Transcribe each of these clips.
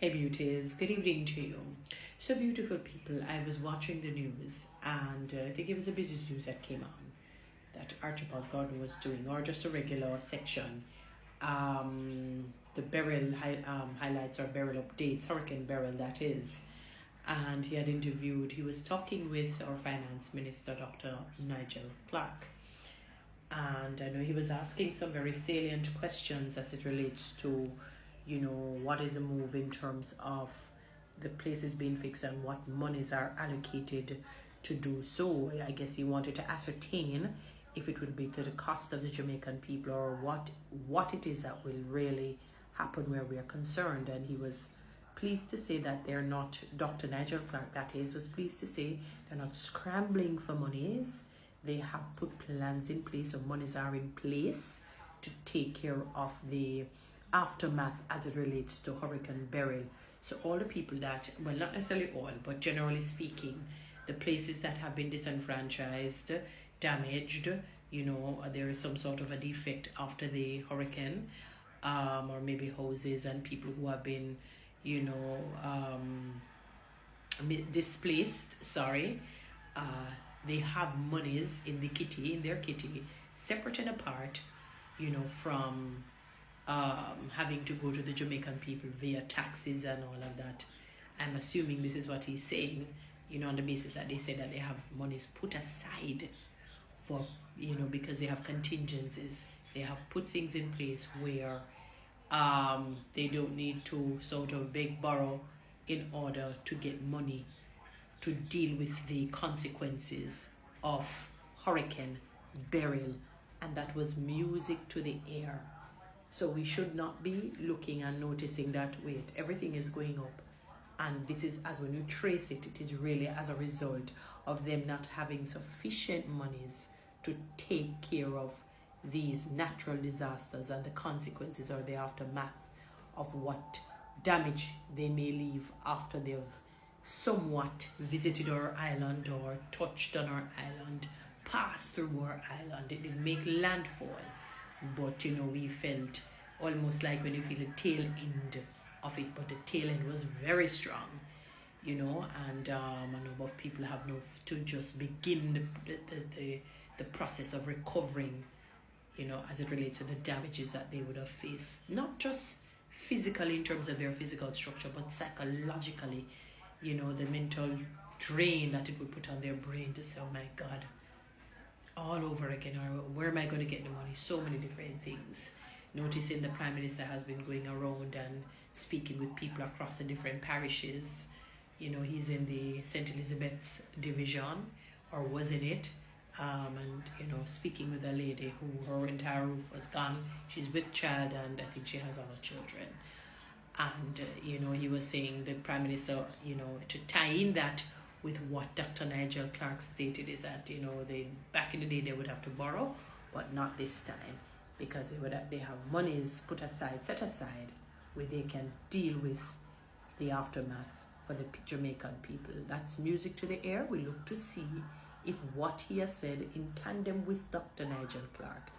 Hey beauties, good evening to you. So beautiful people, I was watching the news and I think it was a business news that came on that Archibald Gordon was doing, or just a regular section. The highlights or Beryl updates, Hurricane Beryl that is. And he was talking with our finance minister, Dr. Nigel Clarke. And I know he was asking some very salient questions as it relates to, what is the move in terms of the places being fixed and what monies are allocated to do so. I guess he wanted to ascertain if it will be to the cost of the Jamaican people or what it is that will really happen where we are concerned. And he was pleased to say that they're not, Dr. Nigel Clarke that is, was pleased to say they're not scrambling for monies. They have put plans in place, or monies are in place to take care of the aftermath as it relates to Hurricane Beryl. So all the people that, well, not necessarily all, but generally speaking, the places that have been disenfranchised, damaged, there is some sort of a defect after the hurricane, or maybe houses and people who have been, displaced, they have monies in their kitty, separate and apart, from having to go to the Jamaican people via taxes and all of that. I'm assuming this is what he's saying, on the basis that they say that they have monies put aside for, because they have contingencies. They have put things in place where they don't need to sort of beg, borrow in order to get money to deal with the consequences of Hurricane Beryl, and that was music to the ear. So we should not be looking and noticing that, wait, everything is going up. And this is, as when you trace it, it is really as a result of them not having sufficient monies to take care of these natural disasters and the consequences or the aftermath of what damage they may leave after they've somewhat visited our island or touched on our island, passed through our island. It didn't make landfall, but we felt almost like when you feel the tail end of it, but the tail end was very strong, and a number of people have now to just begin the process of recovering, as it relates to the damages that they would have faced, not just physically in terms of their physical structure, but psychologically, the mental drain that it would put on their brain to say, oh my God, all over again, or where am I going to get the money? So many different things. Noticing the Prime Minister has been going around and speaking with people across the different parishes. He's in the St. Elizabeth's division, or was in it, and speaking with a lady who her entire roof was gone. She's with child and I think she has other children. And he was saying, the Prime Minister, to tie in that with what Dr. Nigel Clarke stated, is that they back in the day they would have to borrow, but not this time, because they have monies set aside where they can deal with the aftermath for the Jamaican people. That's music to the ear. We look to see if what he has said in tandem with Dr. Nigel Clarke,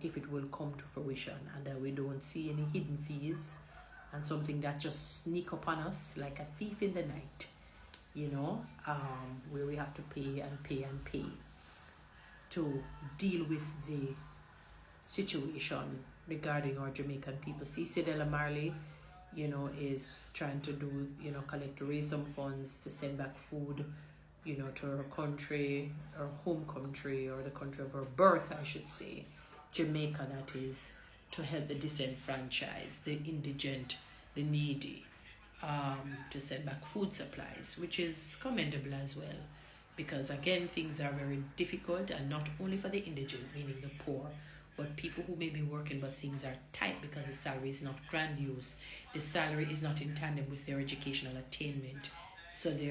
if it will come to fruition, and that we don't see any hidden fees and something that just sneak upon us like a thief in the night, where we have to pay and pay and pay to deal with the situation regarding our Jamaican people. See, Cedella Marley, is trying to do, raise some funds to send back food, to her country, her home country, or the country of her birth, I should say, Jamaica, that is, to help the disenfranchised, the indigent, the needy, to send back food supplies, which is commendable as well, because again, things are very difficult, and not only for the indigent, meaning the poor, but people who may be working but things are tight because the salary is not grandiose, the salary is not in tandem with their educational attainment, so they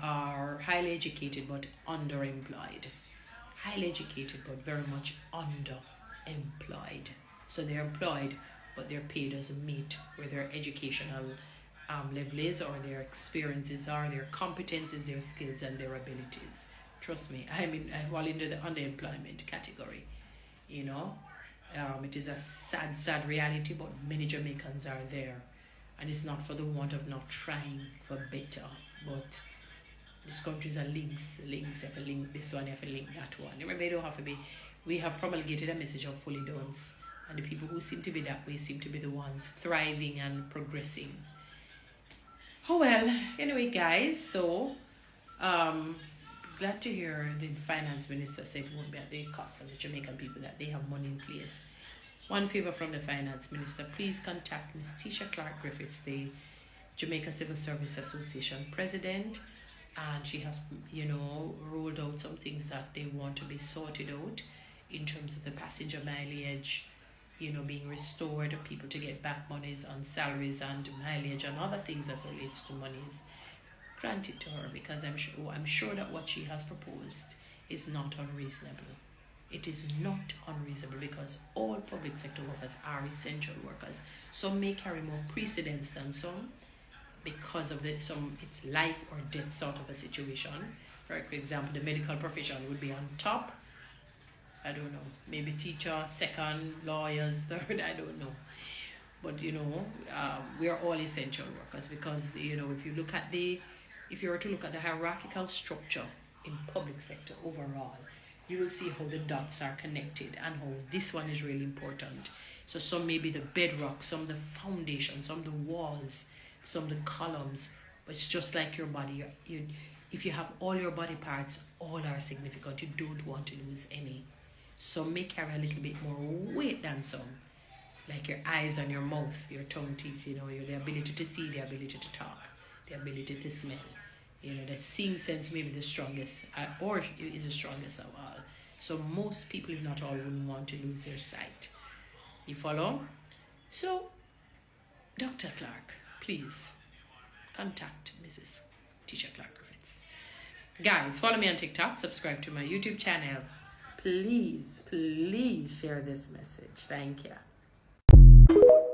are highly educated but underemployed, highly educated but very much underemployed. So they're employed, but their pay doesn't meet where their educational level is, or their experiences are, their competences, their skills, and their abilities. Trust me, I fall into the underemployment category, It is a sad, sad reality, but many Jamaicans are there. And it's not for the want of not trying for better. But this country's a links. You have to link this one, you have to link that one. Remember, you don't have to be. We have promulgated a message of fully don'ts. And the people who seem to be that way seem to be the ones thriving and progressing. Oh well, anyway, guys, so glad to hear the finance minister said it won't be at the cost of the Jamaican people, that they have money in place. One favor from the finance minister, please contact Ms. Tisha Clarke Griffiths, the Jamaica Civil Service Association president, and she has, rolled out some things that they want to be sorted out in terms of the passenger mileage, being restored, people to get back monies on salaries and mileage and other things that relates to monies. Grant it to her, because I'm sure that what she has proposed is not unreasonable. It is not unreasonable, because all public sector workers are essential workers. Some may carry more precedence than some because of it's life or death sort of a situation. For example, the medical profession would be on top. I don't know, maybe teacher, second, lawyers, third, I don't know. But we are all essential workers, because if you were to look at the hierarchical structure in public sector overall, you will see how the dots are connected and how this one is really important. So some may be the bedrock, some the foundation, some the walls, some the columns. But it's just like your body. If you have all your body parts, all are significant. You don't want to lose any. Some may carry a little bit more weight than some, like your eyes and your mouth, your tongue, teeth, the ability to see, the ability to talk, the ability to smell. That seeing sense may be the strongest, or is the strongest of all. So most people, if not all, wouldn't want to lose their sight. You follow? So, Dr. Clarke, please contact Mrs. Tisha Clarke Griffiths. Guys, follow me on TikTok, subscribe to my YouTube channel. Please share this message. Thank you.